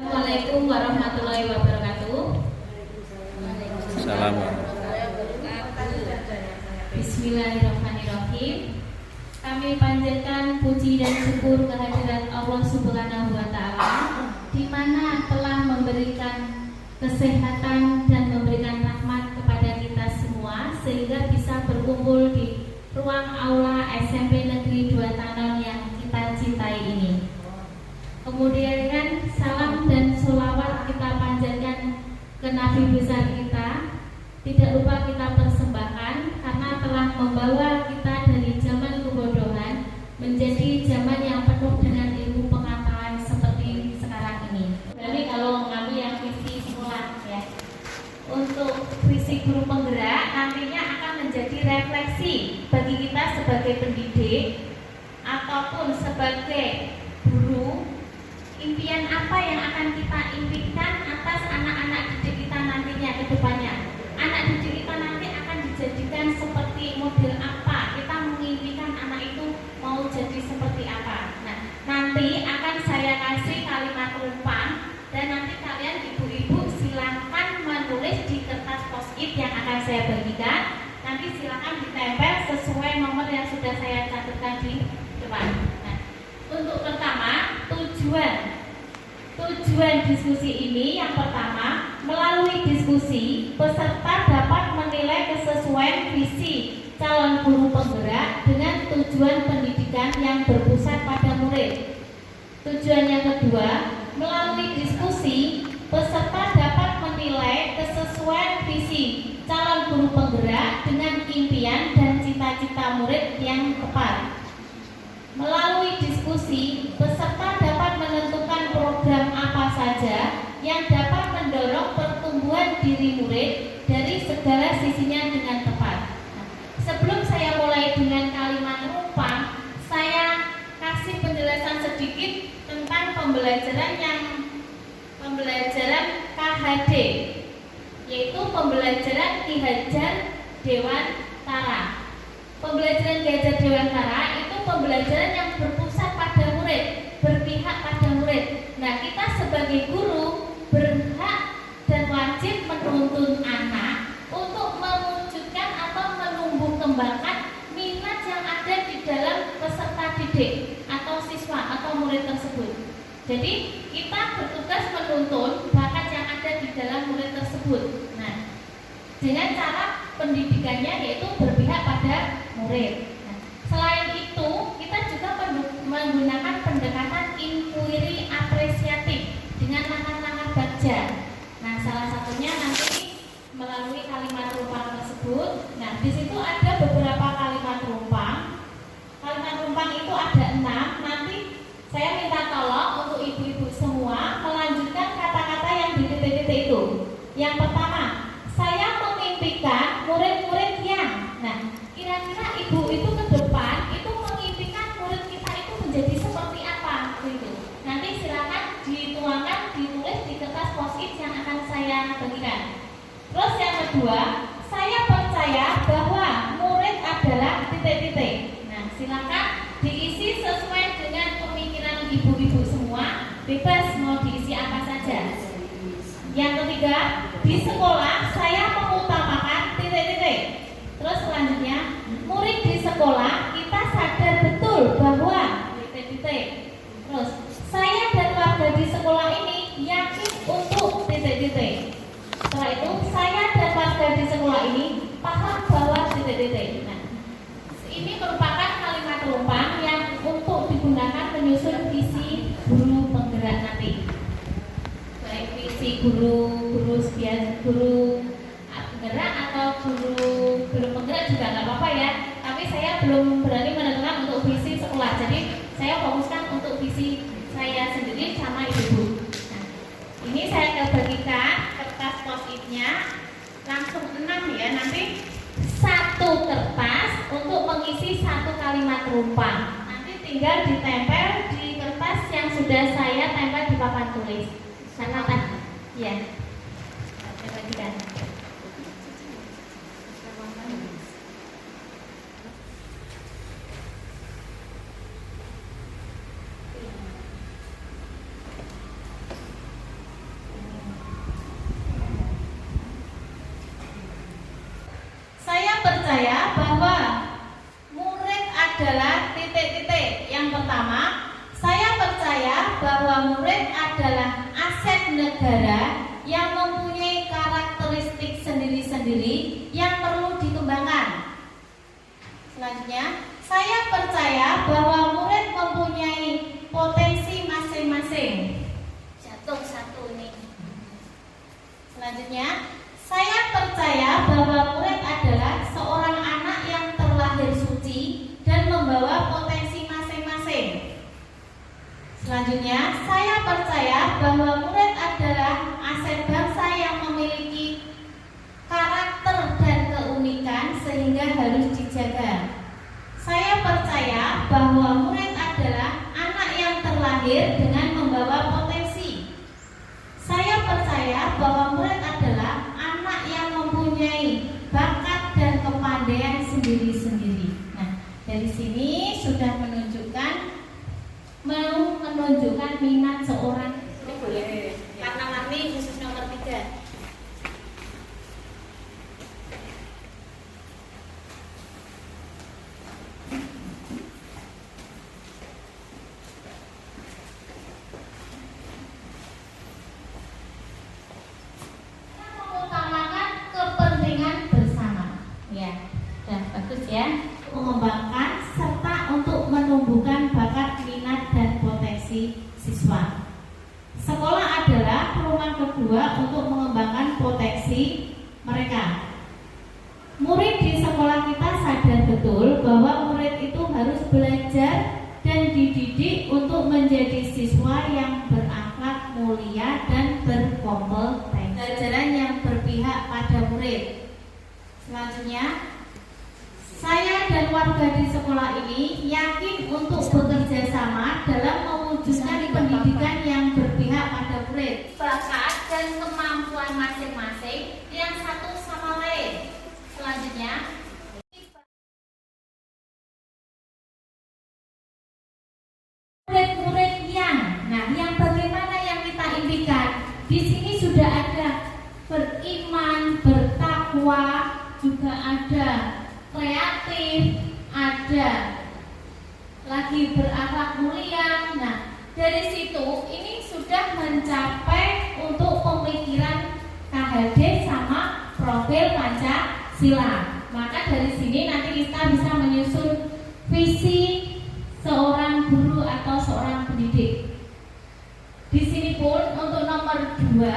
Assalamualaikum warahmatullahi wabarakatuh. Bismillahirrahmanirrahim. Kami panjatkan puji dan syukur kehadirat Allah Subhanahu wa Ta'ala, di mana telah memberikan kesehatan dan memberikan rahmat kepada kita semua, sehingga bisa berkumpul di ruang aula SMP Negeri 2 Tanon yang kita cintai ini. Kemudian salam dan sholawat kita panjatkan ke Nabi besar kita. Tidak lupa kita persembahkan karena telah membawa kita dari zaman kebodohan menjadi zaman yang penuh dengan ilmu pengetahuan seperti sekarang ini. Jadi kalau mengambil yang visi sekolah ya, untuk visi guru penggerak nantinya akan menjadi refleksi bagi kita sebagai pendidik ataupun sebagai guru. Impian apa yang akan kita impikan atas anak-anak didik kita nantinya ke depannya? Anak didik kita nanti akan dijadikan seperti model apa? Kita mengimpikan anak itu mau jadi seperti apa? Nah, nanti akan saya kasih kalimat rumpang dan nanti kalian ibu-ibu silakan menulis di kertas post-it yang akan saya bagikan. Nanti silakan ditempel sesuai nomor yang sudah saya catatkan di depan. Nah, untuk pertama, Tujuan diskusi ini yang pertama, melalui diskusi peserta dapat menilai kesesuaian visi calon guru penggerak dengan tujuan pendidikan yang berpusat pada murid. Tujuan yang kedua, melalui diskusi peserta dapat menilai kesesuaian visi calon guru penggerak dengan impian dan cita-cita murid yang tepat. Melalui diskusi, peserta dapat menentukan program apa saja yang dapat mendorong pertumbuhan diri murid dari segala sisinya dengan tepat. Sebelum saya mulai dengan kalimat rumpang, saya kasih penjelasan sedikit tentang pembelajaran KHD, yaitu pembelajaran Ki Hajar Dewantara. Pembelajaran Ki Hajar Dewantara itu pembelajaran yang berpusat pada murid, berpihak pada murid. Nah, kita sebagai guru berhak dan wajib menuntun anak untuk mewujudkan atau menumbuh kembangkan minat yang ada di dalam peserta didik atau siswa atau murid tersebut. Jadi, kita bertugas menuntun bakat yang ada di dalam murid tersebut. Nah, dengan cara pendidikannya yaitu berpihak pada murid. Nah, selain itu, kita juga menggunakan pendekatan inquiry apresiatif dengan langkah-langkah bagja. Nah, salah satunya nanti melalui kalimat rumpang tersebut. Nah, di situ ada beberapa kalimat rumpang. Kalimat rumpang itu ada 6. Nanti saya minta tolong untuk ibu-ibu semua melanjutkan kata-kata yang di titik-titik itu. Yang pertama, saya memimpikan murid-murid yang. Nah, kira-kira ibu itu ke depan itu mengimpikan murid kita itu menjadi seperti apa gitu. Nanti silakan dituangkan, ditulis di kertas post-it yang akan saya bagikan. Terus yang kedua, saya percaya bahwa murid adalah titik-titik. Nah, silakan diisi sesuai dengan pemikiran ibu-ibu semua, bebas mau diisi apa saja. Yang ketiga, di sekolah saya mengutamakan titik-titik. Terus selanjutnya, murid di sekolah kita sadar betul bahwa titik-titik. Terus, saya dan warga di sekolah ini yakin untuk titik-titik. Setelah itu, saya dan warga di sekolah ini paham bahwa titik-titik. Nah, ini merupakan kalimat rumpang yang untuk digunakan menyusun visi guru penggerak nanti. Baik visi guru penggerak atau guru penggerak juga nggak apa-apa ya. Tapi saya belum berani menentukan untuk visi sekolah. Jadi saya fokuskan untuk visi saya sendiri sama ibu. Nah, ini saya akan bagikan kertas post-itnya langsung 6 ya. Nanti satu kertas untuk mengisi satu kalimat rumpang. Nanti tinggal ditempel di kertas yang sudah saya tempel di papan tulis. Karena tadi ya. Saya bagikan. percaya bahwa murid adalah titik-titik. Yang pertama, saya percaya bahwa murid adalah aset negara yang mempunyai karakteristik sendiri-sendiri yang perlu dikembangkan. Selanjutnya, saya percaya bahwa murid mempunyai potensi masing-masing. Jatuh satu nih. Selanjutnya, saya percaya bahwa murid adalah seorang anak yang terlahir suci dan membawa potensi masing-masing. Selanjutnya, saya percaya bahwa murid adalah aset bangsa yang memiliki karakter dan keunikan sehingga harus dijaga. Saya percaya bahwa murid adalah anak yang terlahir dengan membawa potensi. Saya percaya bahwa murid adalah anak yang mempunyai bakat dan kepandaian sendiri-sendiri. Nah, dari sini sudah menunjukkan minat seorang. Ini boleh warna-warni khusus nomor 3. Mengembangkan serta untuk menumbuhkan bakat, minat, dan potensi siswa. Sekolah adalah peluang kedua untuk mengembangkan potensi mereka. Murid di sekolah kita sadar betul bahwa murid itu harus belajar dan dididik untuk menjadi siswa yang berakhlak mulia dan berkompetensi. Pelajaran yang berpihak pada murid. Selanjutnya, saya dan warga di sekolah ini yakin untuk bekerja sama dalam mewujudkan pendidikan yang berpihak pada murid, bakat dan kemampuan masing-masing yang satu sama lain. Selanjutnya, murid-murid yang bagaimana yang kita impikan? Di sini sudah ada beriman, bertakwa, juga ada kreatif, ada lagi berakhlak mulia. Nah, dari situ ini sudah mencapai untuk pemikiran KHD sama profil Pancasila. Maka dari sini nanti kita bisa menyusun visi seorang guru atau seorang pendidik. Di sini pun untuk nomor 2,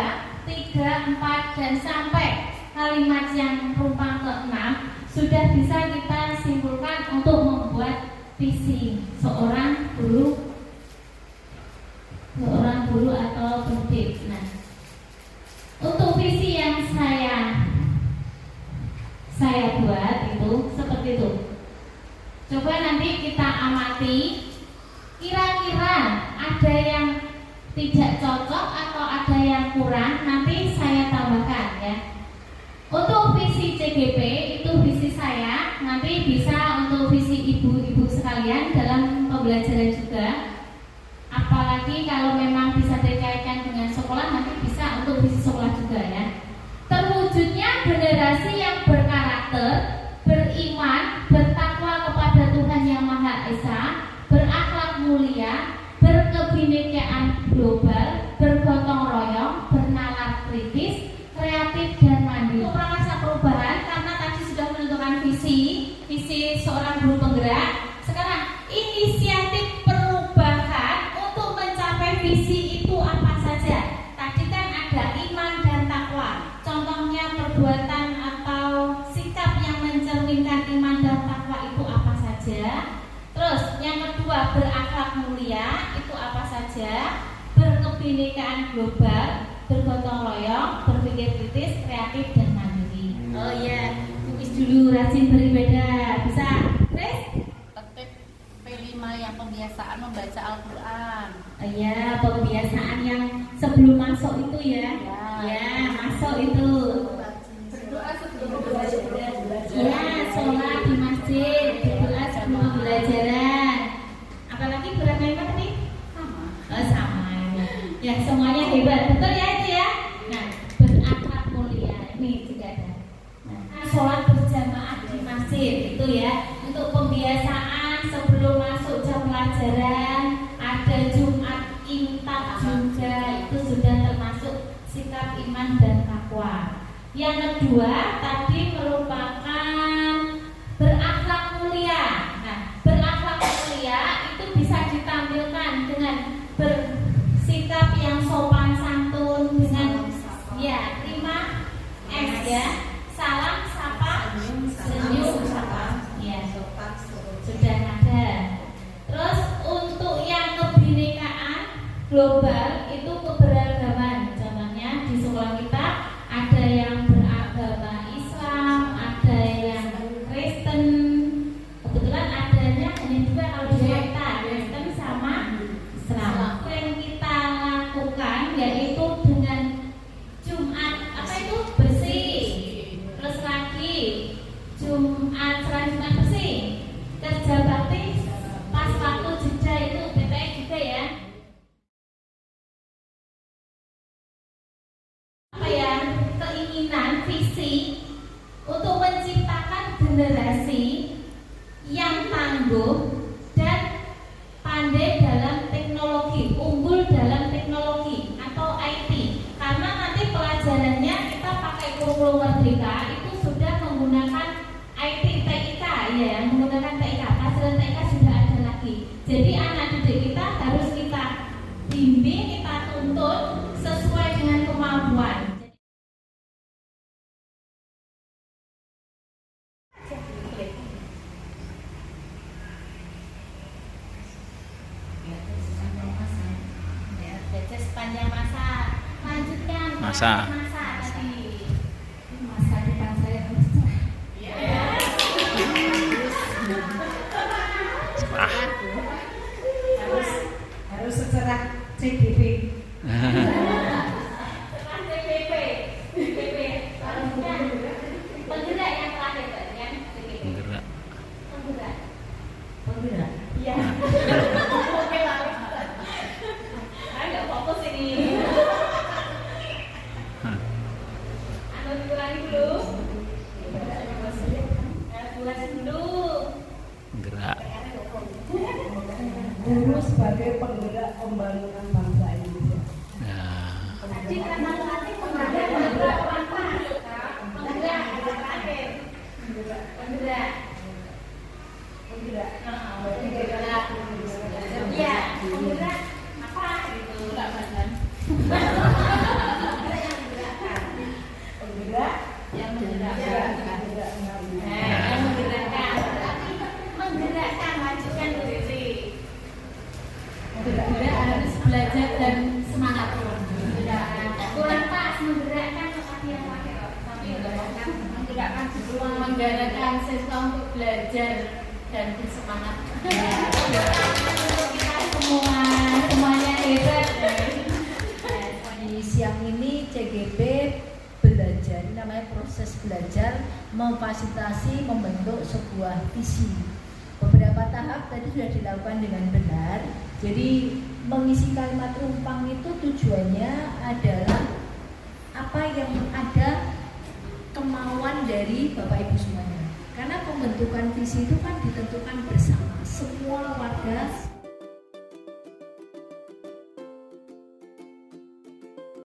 3, 4 dan sampai kalimat yang rumpang ke-6 sudah bisa kita simpulkan untuk membuat visi seorang guru atau pendidik. Nah, untuk visi yang saya buat itu seperti itu. Coba nanti kita amati, kira-kira ada yang tidak cocok atau ada yang kurang, nanti saya tambahkan ya. Untuk visi CGP itu visi saya, nanti bisa untuk visi ibu-ibu sekalian dalam pembelajaran juga. Apalagi kalau memang bisa dikaitkan dengan sekolah, nanti bisa untuk visi sekolah juga ya. Terwujudnya generasi yang berkarakter, beriman, bertakwa kepada Tuhan Yang Maha Esa, berakhlak mulia, berkebinekaan global, bergotong royong, bernalar kritis, kreatif dan mandiri. Untuk prakarsa perubahan, karena tadi sudah menentukan visi seorang guru penggerak. Sekarang inisiatif perubahan untuk mencapai visi itu apa saja? Tadi kan ada iman dan takwa. Contohnya perbuatan atau sikap yang mencerminkan iman dan takwa itu apa saja? Terus yang kedua, berakhlak mulia itu apa saja? Berkebinekaan global, bergotong royong, berpikir kritis, kreatif dan mandiri. Oh iya, tulis dulu, rajin beribadah. Bisa? Chris? Tertib P5 yang pembiasaan membaca Al-Quran. Oh iya, pembiasaan yang sebelum masuk itu ya. Ya, masuk itu. Berdoa sebelum belajar. Ya, sholat di masjid, berdoa sebelum pembelajaran. Apalagi berat kalimat tadi? Sama. Oh, sama. Ya, semuanya hebat, betul ya itu ya. Nah, berakhlak mulia ini juga ada. Nah, sholat berjamaah di masjid. masjid itu ya. Untuk pembiasaan sebelum masuk jam pelajaran ada Jumat Intak juga, itu sudah termasuk sikap iman dan takwa. Yang kedua tadi merupakan berakhlak mulia. Nah, berakhlak mulia itu bisa ditampilkan dengan bersikap yang sopan santun, dengan ya terima ya, salam sapa senyum sapa ya, sudah ada. Terus untuk yang kebinekaan global itu keberagaman. Contohnya di sekolah kita ada yang beragama Islam, ada yang Kristen. Kebetulan adanya hanya dua kalau di kita, Kristen sama Islam. Yang kita lakukan yaitu dengan Jumat apa itu bersih, terus lagi Jumat bersih, kerja bakti pas waktu jeda itu PPS juga ya. Apa ya, keinginan visi untuk menciptakan generasi yang tangguh dan pandai dalam teknologi, unggul dalam teknologi atau IT. Karena nanti pelajarannya kita pakai kurikulum Merdeka itu sudah menggunakan IT TIK ya, menggunakan TIK. Pelajaran TIK sudah ada lagi. Jadi anak didik kita harus kita bimbing, kita tuntut sesuai dengan kemampuan. Baca sepanjang masa, lanjutkan Masa. masa tadi. Masa depan saya harus harus secara CGP. setelah CPP, selanjutnya penggerak yang terakhir ya, CPP. Penggerak. Penggerak. Iya. Oke lah. Nggak fokus ini. Anu dikurangi dulu. Kurangi dulu. Penggerak. Guru sebagai penggerak pembangunan bangsa Indonesia. Nah, Tadi karena latih penggerak apa? Penggerak terakhir. Penggerak. Iya, penggerak apa gitu? Gerak badan. Penggerak Yang menggerakkan. Yang menggerakkan, berarti menggerakkan, majukan Bu Siti. Menggerak harus belajar dan semangat. Kurang pas menggerakkan tetapi yang pakai tapi menggerakkan sebelum menggerakkan siswa untuk belajar dan bersemangat. Kita semuanya hebat. Di siang ini CGP belajar, ini namanya proses belajar memfasilitasi membentuk sebuah visi. Beberapa tahap tadi sudah dilakukan dengan benar. Jadi mengisi kalimat rumpang itu tujuannya adalah apa yang ada kemauan dari Bapak Ibu semuanya. Karena pembentukan visi itu kan ditentukan bersama semua warga